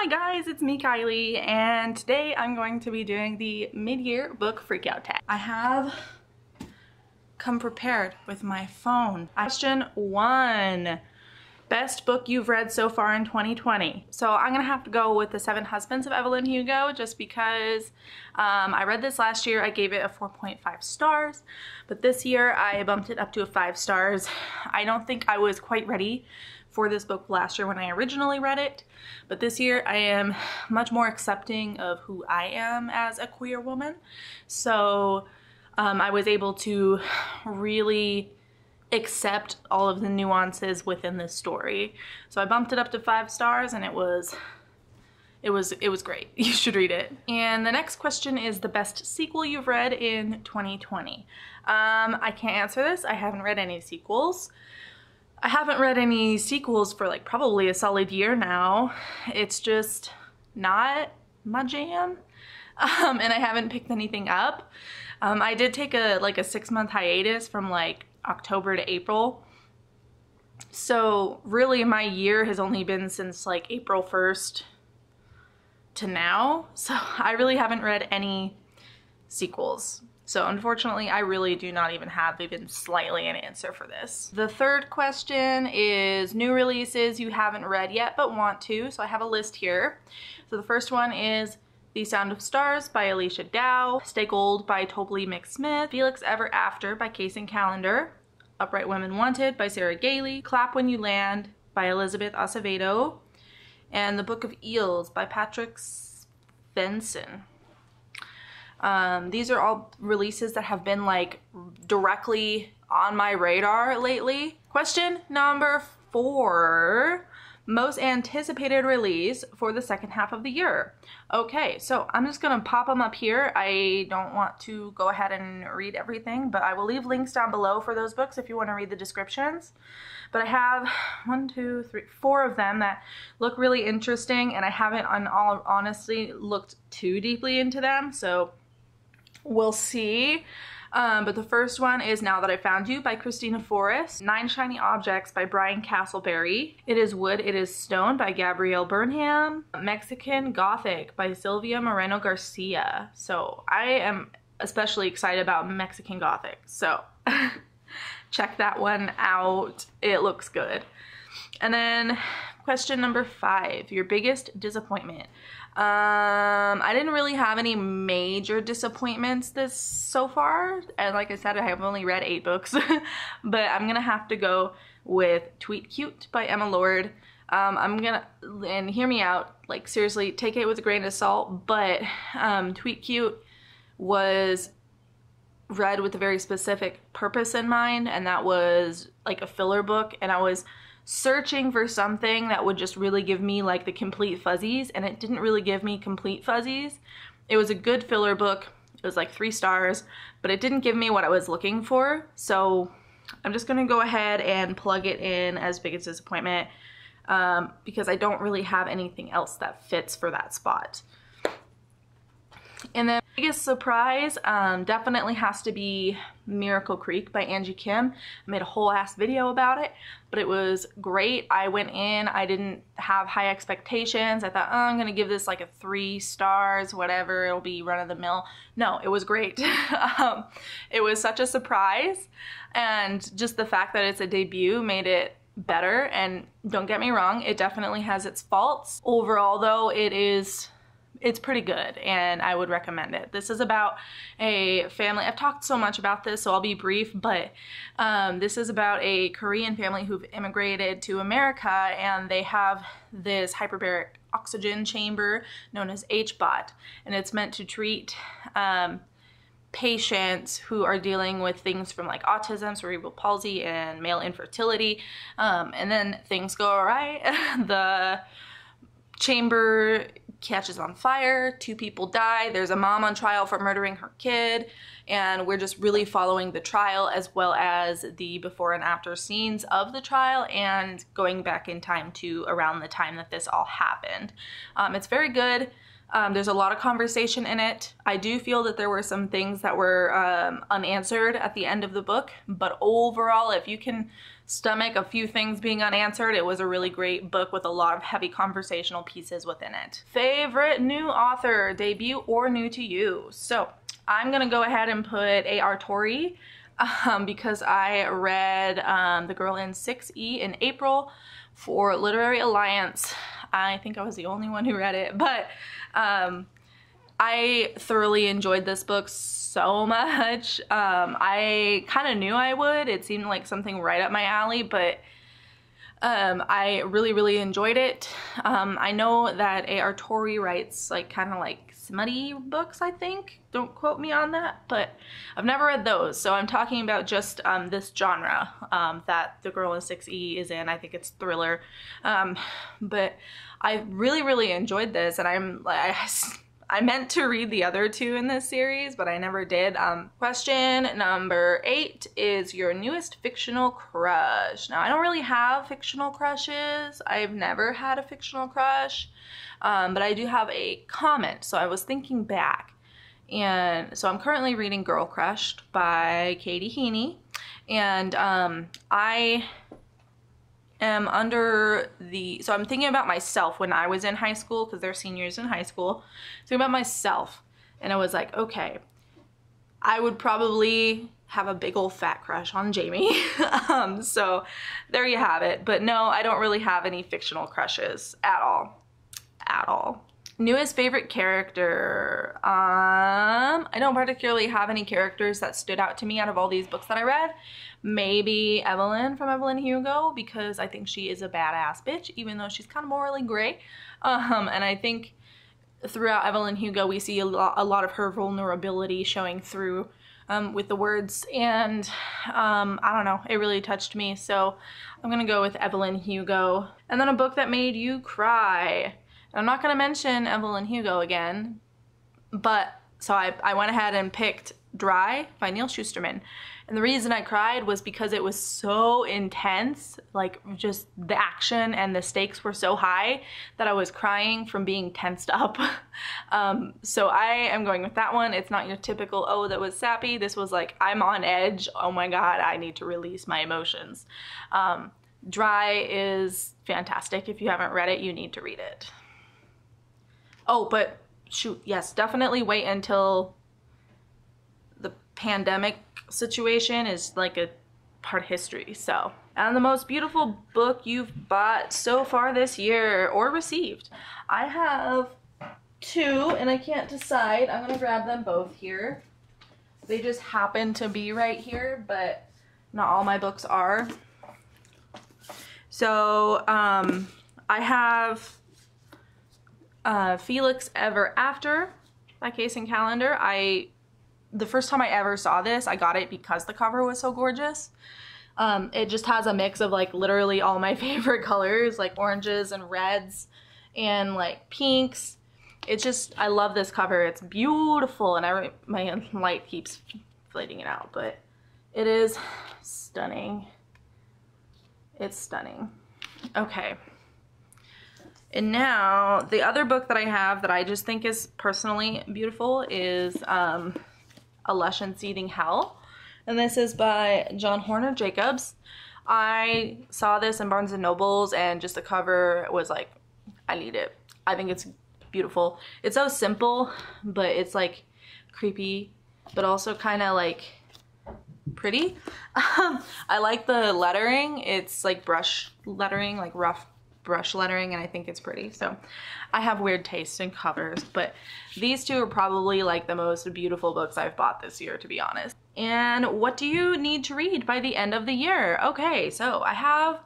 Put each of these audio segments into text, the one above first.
Hi guys, it's me, Kylie, and today I'm going to be doing the mid-year book freakout tag. I have come prepared with my phone. Question 1. Best book you've read so far in 2020. So I'm gonna have to go with The Seven Husbands of Evelyn Hugo just because I read this last year. I gave it a 4.5 stars, but this year I bumped it up to a 5 stars. I don't think I was quite ready for this book last year when I originally read it, but this year I am much more accepting of who I am as a queer woman. So I was able to really accept all of the nuances within this story. So I bumped it up to 5 stars and it was great. You should read it. And the next question is the best sequel you've read in 2020. I can't answer this. I haven't read any sequels. I haven't read any sequels for like probably a solid year now. It's just not my jam. And I haven't picked anything up. I did take a 6-month hiatus from like October to April. So really my year has only been since like April 1st to now. So I really haven't read any sequels. So unfortunately, I really do not even have even slightly an answer for this. The third question is new releases you haven't read yet but want to. So I have a list here. So the first one is The Sound of Stars by Alicia Dow, Stay Gold by Tobley McSmith, Felix Ever After by Case and Calendar, Upright Women Wanted by Sarah Gailey, Clap When You Land by Elizabeth Acevedo, and The Book of Eels by Patrick Svensson. These are all releases that have been like directly on my radar lately. Question number 4, most anticipated release for the second half of the year. Okay, so I'm just gonna pop them up here. I don't want to go ahead and read everything, but I will leave links down below for those books if you want to read the descriptions. But I have 4 of them that look really interesting, and I haven't, in all honesty, looked too deeply into them, so we'll see. But the first one is Now That I Found You by Christina Forrest, Nine Shiny Objects by Brian Castleberry, It Is Wood, It Is Stone by Gabrielle Burnham, Mexican Gothic by Sylvia Moreno Garcia. So I am especially excited about Mexican Gothic, so check that one out. It looks good. And then question number 5, your biggest disappointment. I didn't really have any major disappointments so far, and like I said, I have only read 8 books, but I'm gonna have to go with Tweet Cute by Emma Lord. And hear me out, like seriously, take it with a grain of salt, but Tweet Cute was read with a very specific purpose in mind, and that was like a filler book, and I was searching for something that would just really give me like the complete fuzzies, and it didn't really give me complete fuzzies. It was a good filler book. It was like 3 stars, but it didn't give me what I was looking for. So I'm just gonna go ahead and plug it in as biggest disappointment because I don't really have anything else that fits for that spot. And then biggest surprise definitely has to be Miracle Creek by Angie Kim. I made a whole ass video about it, but it was great. I went in, I didn't have high expectations. I thought, oh, I'm gonna give this like a 3 stars, whatever, it'll be run of the mill. No, it was great. It was such a surprise, and just the fact that it's a debut made it better. And don't get me wrong, it definitely has its faults. Overall though, it's pretty good, and I would recommend it. This is about a family. I've talked so much about this, so I'll be brief, but this is about a Korean family who've immigrated to America, and they have this hyperbaric oxygen chamber known as HBOT, and it's meant to treat patients who are dealing with things from like autism, cerebral palsy, and male infertility, and then things go awry. The chamber catches on fire, 2 people die, there's a mom on trial for murdering her kid, and we're just really following the trial as well as the before and after scenes of the trial and going back in time to around the time that this all happened. It's very good. There's a lot of conversation in it. I do feel that there were some things that were unanswered at the end of the book, but overall, if you can stomach a few things being unanswered, it was a really great book with a lot of heavy conversational pieces within it. Favorite new author, debut or new to you? So I'm gonna go ahead and put A.R. Torrey because I read The Girl in 6E in April for Literary Alliance. I think I was the only one who read it, but I thoroughly enjoyed this book so much. I kind of knew I would. It seemed like something right up my alley, but I really enjoyed it. I know that A.R. Torrey writes like kind of like smutty books, I think. Don't quote me on that, but I've never read those. So I'm talking about just this genre that The Girl in 6E is in. I think it's thriller. But I really enjoyed this, and I meant to read the other two in this series, but I never did. Question number 8 is your newest fictional crush. Now, I don't really have fictional crushes. I've never had a fictional crush, but I do have a comment. So I was thinking back, and so I'm currently reading Girl Crushed by Katie Heaney, and I am so I'm thinking about myself when I was in high school, because they're seniors in high school. Thinking about myself, and I was like, okay, I would probably have a big old fat crush on Jamie. So there you have it. But no, I don't really have any fictional crushes at all. Newest favorite character. I don't particularly have any characters that stood out to me out of all these books that I read. Maybe Evelyn from Evelyn Hugo, because I think she is a badass bitch, even though she's kind of morally gray. And I think throughout Evelyn Hugo, we see a lot of her vulnerability showing through with the words, and I don't know, it really touched me, so I'm gonna go with Evelyn Hugo. And then a book that made you cry. I'm not gonna mention Evelyn Hugo again, but so I went ahead and picked Dry by Neil Shusterman. And the reason I cried was because it was so intense, like just the action and the stakes were so high that I was crying from being tensed up. So I am going with that one. It's not your typical, oh, that was sappy. This was like, I'm on edge. Oh my God, I need to release my emotions. Dry is fantastic. If you haven't read it, you need to read it. Oh, but shoot, yes, definitely wait until the pandemic situation is like a part of history. So, and the most beautiful book you've bought so far this year or received. I have 2 and I can't decide. I'm gonna grab them both here. They just happen to be right here, but not all my books are. So I have Felix Ever After by Case and Calendar. The first time I ever saw this, I got it because the cover was so gorgeous. It just has a mix of like literally all my favorite colors, like oranges and reds and like pinks. It's just, I love this cover. It's beautiful, and my light keeps fading it out, but it is stunning. It's stunning. Okay. And now the other book that I have that I just think is personally beautiful is A Lush and Seething Hell. And this is by John Horner Jacobs. I saw this in Barnes & Nobles, and just the cover was like, I need it. I think it's beautiful. It's so simple, but it's like creepy, but also kind of like pretty. I like the lettering. It's like brush lettering, like rough brush lettering, and I think it's pretty. So I have weird taste in covers, but these two are probably like the most beautiful books I've bought this year, to be honest. And what do you need to read by the end of the year? Okay, so I have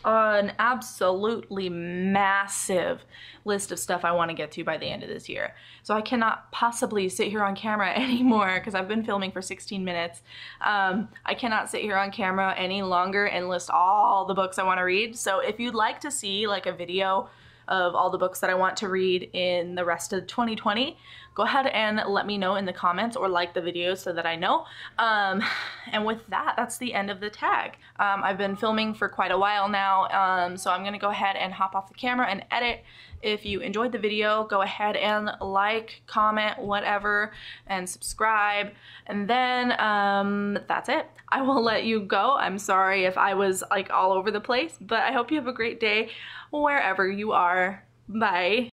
an absolutely massive list of stuff I want to get to by the end of this year. So I cannot possibly sit here on camera anymore, because I've been filming for 16 minutes. I cannot sit here on camera any longer and list all the books I want to read. So if you'd like to see like a video of all the books that I want to read in the rest of 2020, go ahead and let me know in the comments or like the video so that I know. And with that, that's the end of the tag. I've been filming for quite a while now, so I'm gonna go ahead and hop off the camera and edit. If you enjoyed the video, go ahead and like, comment, whatever, and subscribe. And then that's it. I will let you go. I'm sorry if I was like all over the place, but I hope you have a great day wherever you are. Bye.